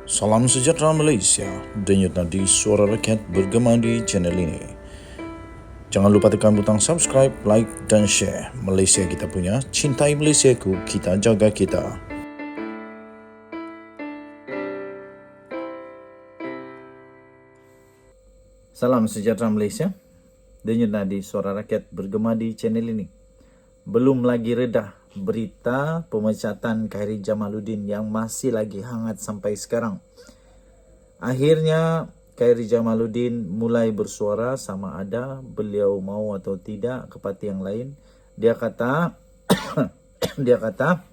Salam sejahtera Malaysia, denyut nadi suara rakyat bergema di channel ini. Jangan lupa tekan butang subscribe, like dan share. Malaysia kita punya, cintai Malaysiaku, kita jaga kita. Salam sejahtera Malaysia, denyut nadi suara rakyat bergema di channel ini. Belum lagi redah berita pemecatan Khairy Jamaluddin yang masih lagi hangat sampai sekarang. Akhirnya Khairy Jamaluddin mulai bersuara sama ada beliau mau atau tidak ke parti yang lain. Dia kata dia kata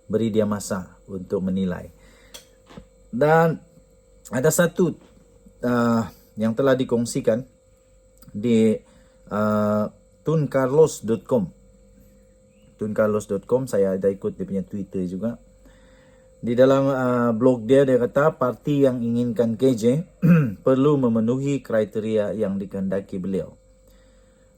beri dia masa untuk menilai. Dan ada satu yang telah dikongsikan di tuncarlos.com. tuncarlos.com, saya ada ikut dia punya Twitter juga. Di dalam blog dia kata parti yang inginkan KJ perlu memenuhi kriteria yang dikehendaki beliau.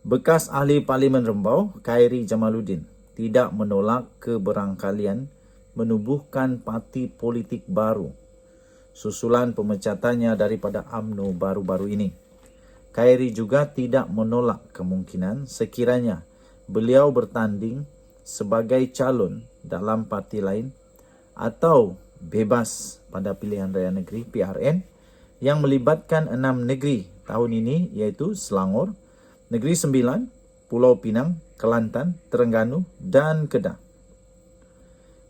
Bekas ahli Parlimen Rembau, Khairy Jamaluddin, tidak menolak keberangkalian menubuhkan parti politik baru susulan pemecatannya daripada UMNO baru-baru ini. Khairy juga tidak menolak kemungkinan sekiranya beliau bertanding sebagai calon dalam parti lain atau bebas pada pilihan raya negeri PRN yang melibatkan 6 negeri tahun ini, iaitu Selangor, Negeri Sembilan, Pulau Pinang, Kelantan, Terengganu dan Kedah.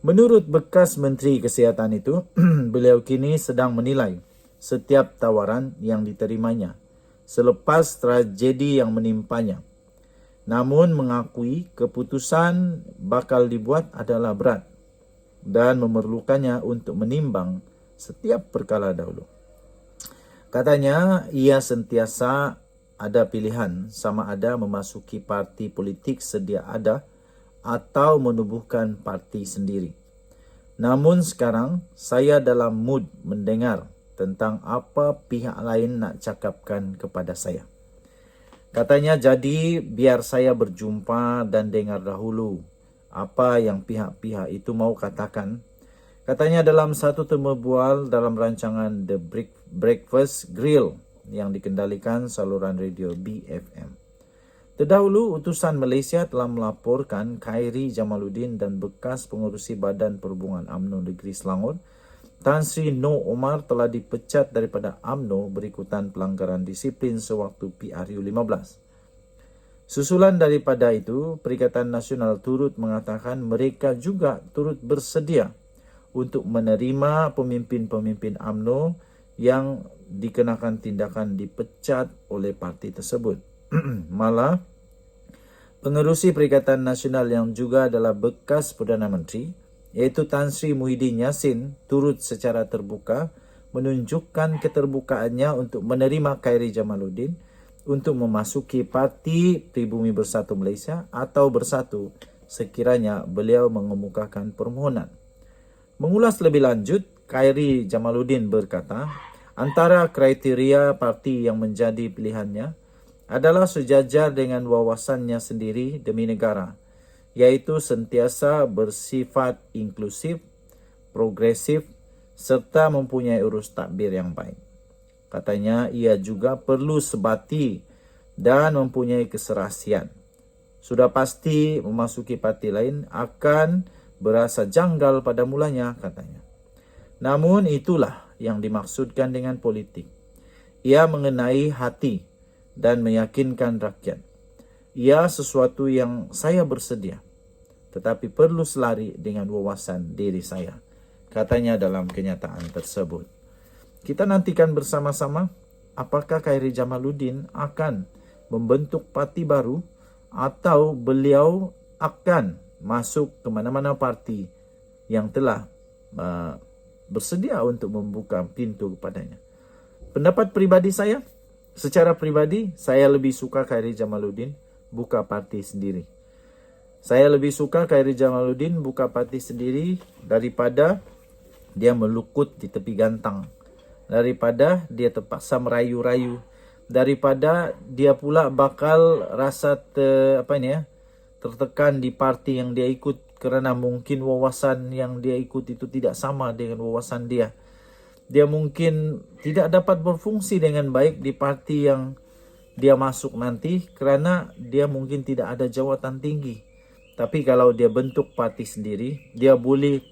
Menurut bekas Menteri Kesihatan itu, beliau kini sedang menilai setiap tawaran yang diterimanya selepas tragedi yang menimpanya. Namun mengakui keputusan bakal dibuat adalah berat dan memerlukannya untuk menimbang setiap perkara dahulu. Katanya ia sentiasa ada pilihan sama ada memasuki parti politik sedia ada atau menubuhkan parti sendiri. Namun sekarang saya dalam mood mendengar tentang apa pihak lain nak cakapkan kepada saya. Katanya, jadi biar saya berjumpa dan dengar dahulu apa yang pihak-pihak itu mau katakan. Katanya dalam satu temu bual dalam rancangan The Breakfast Grill yang dikendalikan saluran radio BFM. Terdahulu, utusan Malaysia telah melaporkan Khairy Jamaluddin dan bekas pengurusi Badan Perhubungan UMNO Negeri Selangor, Tan Sri Noor Omar telah dipecat daripada UMNO berikutan pelanggaran disiplin sewaktu PRU 15. Susulan daripada itu, Perikatan Nasional turut mengatakan mereka juga turut bersedia untuk menerima pemimpin-pemimpin UMNO yang dikenakan tindakan dipecat oleh parti tersebut. Malah, pengerusi Perikatan Nasional yang juga adalah bekas Perdana Menteri, iaitu Tan Sri Muhyiddin Yassin, turut secara terbuka menunjukkan keterbukaannya untuk menerima Khairy Jamaluddin untuk memasuki Parti Pribumi Bersatu Malaysia atau Bersatu sekiranya beliau mengemukakan permohonan. Mengulas lebih lanjut, Khairy Jamaluddin berkata, antara kriteria parti yang menjadi pilihannya adalah sejajar dengan wawasannya sendiri demi negara, iaitu sentiasa bersifat inklusif, progresif, serta mempunyai urus takbir yang baik. Katanya ia juga perlu sebati dan mempunyai keserasian. Sudah pasti memasuki parti lain akan berasa janggal pada mulanya, katanya. Namun itulah yang dimaksudkan dengan politik. Ia mengenai hati dan meyakinkan rakyat. Ia sesuatu yang saya bersedia, tetapi perlu selari dengan wawasan diri saya, katanya dalam kenyataan tersebut. Kita nantikan bersama-sama apakah Khairy Jamaluddin akan membentuk parti baru atau beliau akan masuk ke mana-mana parti yang telah bersedia untuk membuka pintu kepadanya. Pendapat pribadi saya, secara pribadi saya lebih suka Khairy Jamaluddin buka parti sendiri. Saya lebih suka Khairy Jamaluddin buka parti sendiri daripada dia melukut di tepi gantang, daripada dia terpaksa merayu-rayu, daripada dia pula bakal rasa tertekan di parti yang dia ikut kerana mungkin wawasan yang dia ikut itu tidak sama dengan wawasan dia. dia mungkin tidak dapat berfungsi dengan baik di parti yang dia masuk nanti kerana dia mungkin tidak ada jawatan tinggi. Tapi kalau dia bentuk parti sendiri, dia boleh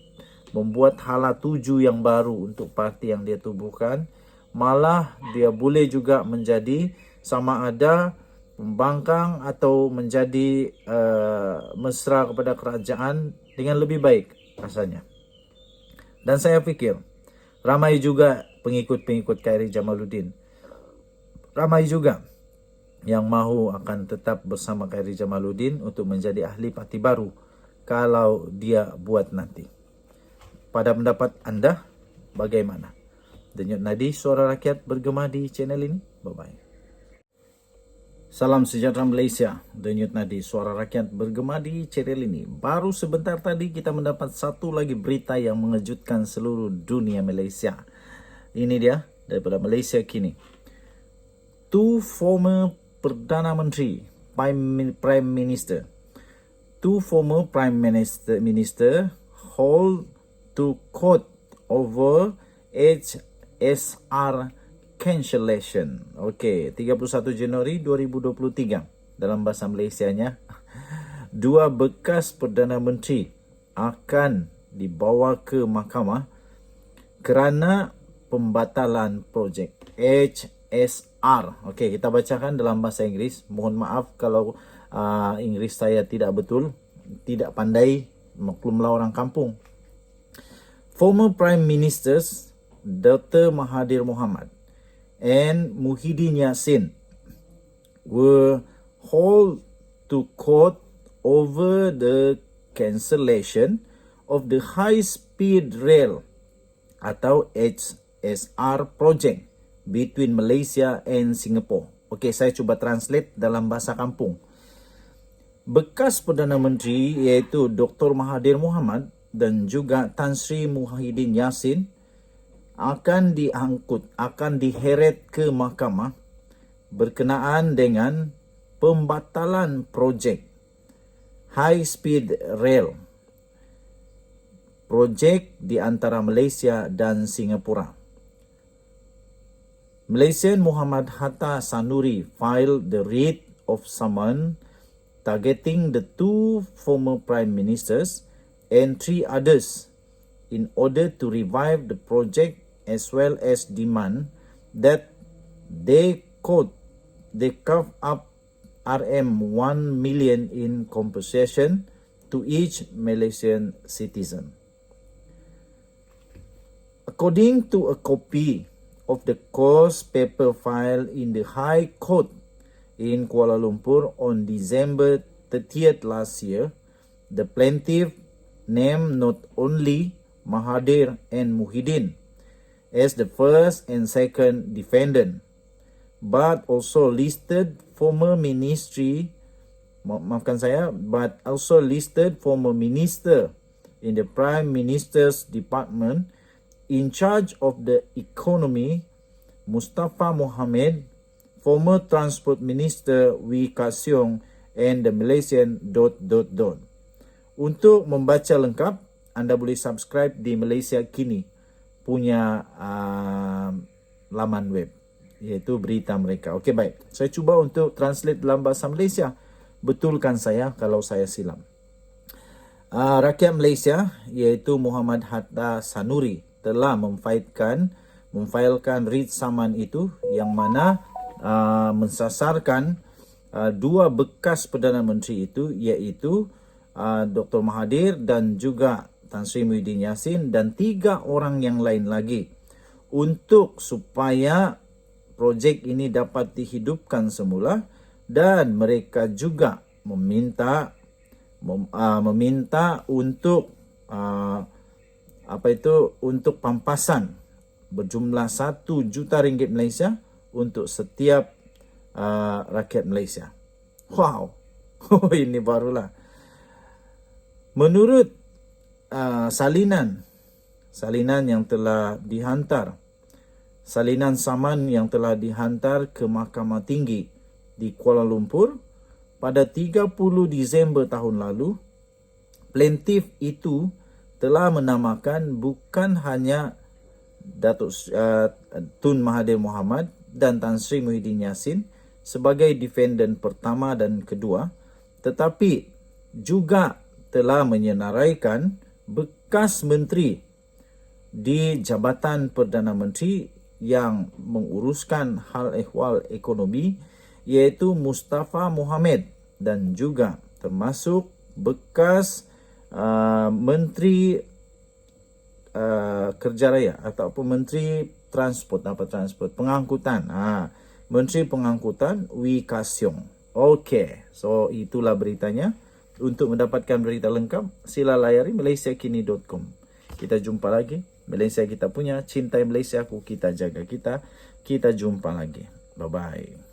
membuat hala tuju yang baru untuk parti yang dia tubuhkan. Malah dia boleh juga menjadi sama ada pembangkang atau menjadi mesra kepada kerajaan dengan lebih baik rasanya. Dan saya fikir ramai juga pengikut-pengikut KRI Jamaluddin. Ramai juga yang mahu akan tetap bersama KRI Jamaluddin untuk menjadi ahli parti baru kalau dia buat nanti. Pada pendapat anda, bagaimana? Denyut Nadi Suara Rakyat bergema di channel ini. Bye-bye. Salam sejahtera Malaysia. Denyut Nadi Suara Rakyat bergema di channel ini. Baru sebentar tadi kita mendapat satu lagi berita yang mengejutkan seluruh dunia Malaysia. Ini dia daripada Malaysia kini. Two former Perdana Menteri, Prime Minister. Two former Prime Minister hold to court over HSR cancellation. Okey, 31 Januari 2023 dalam bahasa Malaysianya. Dua bekas Perdana Menteri akan dibawa ke mahkamah kerana pembatalan projek HSR. Okey, kita bacakan dalam bahasa Inggeris. Mohon maaf kalau Inggeris saya tidak betul, tidak pandai, maklumlah orang kampung. Former Prime Ministers Dr. Mahathir Mohamad and Muhyiddin Yassin were hauled to court over the cancellation of the high-speed rail atau HSR project between Malaysia and Singapore. Okey, saya cuba translate dalam bahasa kampung. Bekas Perdana Menteri iaitu Dr. Mahathir Mohamad dan juga Tan Sri Muhyiddin Yassin akan diheret ke mahkamah berkenaan dengan pembatalan projek high speed rail, projek di antara Malaysia dan Singapura. Malaysian Muhammad Hatta Sanuri filed the writ of summons targeting the two former prime ministers and 3 others in order to revive the project, as well as demand that they carve up RM1 million in compensation to each Malaysian citizen. According to a copy of the cause paper filed in the High Court in Kuala Lumpur on December 30th last year, the plaintiff named not only Mahathir and Muhyiddin as the first and second defendant, but also listed former minister in the Prime Minister's Department in charge of the economy, Mustafa Mohamed, former Transport Minister Wee Ka Siong, and the Malaysian ... Untuk membaca lengkap, anda boleh subscribe di Malaysia Kini punya laman web, iaitu berita mereka. Okey, baik. Saya cuba untuk translate dalam bahasa Malaysia. Betulkan saya kalau saya silam. Rakyat Malaysia, iaitu Muhammad Hatta Sanuri, telah memfailkan writ saman itu yang mana mensasarkan dua bekas Perdana Menteri itu, iaitu Dr. Mahathir dan juga Tan Sri Muhyiddin Yassin dan 3 orang yang lain lagi, untuk supaya projek ini dapat dihidupkan semula, dan mereka juga meminta untuk untuk pampasan berjumlah 1 juta ringgit Malaysia untuk setiap rakyat Malaysia. Wow. Ini barulah. Menurut salinan yang telah dihantar, salinan saman yang telah dihantar ke Mahkamah Tinggi di Kuala Lumpur pada 30 Disember tahun lalu, plaintiff itu telah menamakan bukan hanya Datuk Tun Mahathir Mohamad dan Tan Sri Muhyiddin Yassin sebagai defendant pertama dan kedua, tetapi juga telah menyenaraikan bekas menteri di Jabatan Perdana Menteri yang menguruskan hal ehwal ekonomi, iaitu Mustafa Mohamed, dan juga termasuk bekas Menteri Kerja Raya ataupun Menteri Pengangkutan. Menteri Pengangkutan Wee Ka Siong. Okey, so itulah beritanya. Untuk mendapatkan berita lengkap, sila layari malaysiakini.com. Kita jumpa lagi. Malaysia kita punya, cintai Malaysia aku, kita jaga kita. Kita jumpa lagi. Bye-bye.